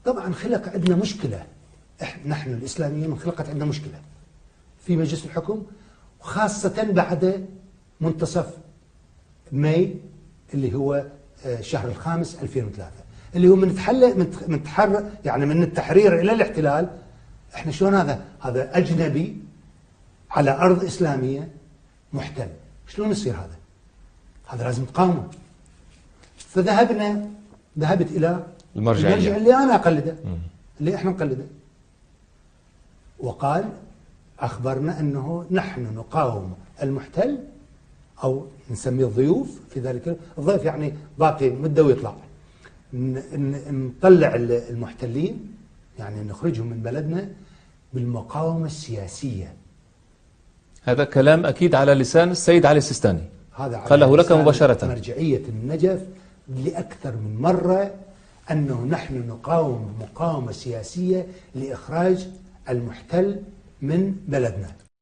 طبعا خلق عندنا مشكلة، نحن الإسلاميين انخلقت عندنا مشكلة في مجلس الحكم، وخاصة بعد منتصف ماي اللي هو شهر الخامس 2003، اللي هو من تحرر يعني من التحرير إلى الاحتلال. احنا شلون هذا أجنبي على أرض إسلامية محتل، شلون يصير هذا لازم تقاومه. ذهبت إلى المرجع اللي أنا أقلده، اللي إحنا نقلده، وقال أخبرنا أنه نحن نقاوم المحتل، أو نسميه الضيوف في ذلك الضيف، يعني باقي مدة ويطلع، نطلع المحتلين يعني نخرجهم من بلدنا بالمقاومة السياسية. هذا كلام أكيد على لسان السيد علي السيستاني، هذا قاله لك مباشرة. مرجعية النجف لأكثر من مرة أنه نحن نقاوم مقاومة سياسية لإخراج المحتل من بلدنا.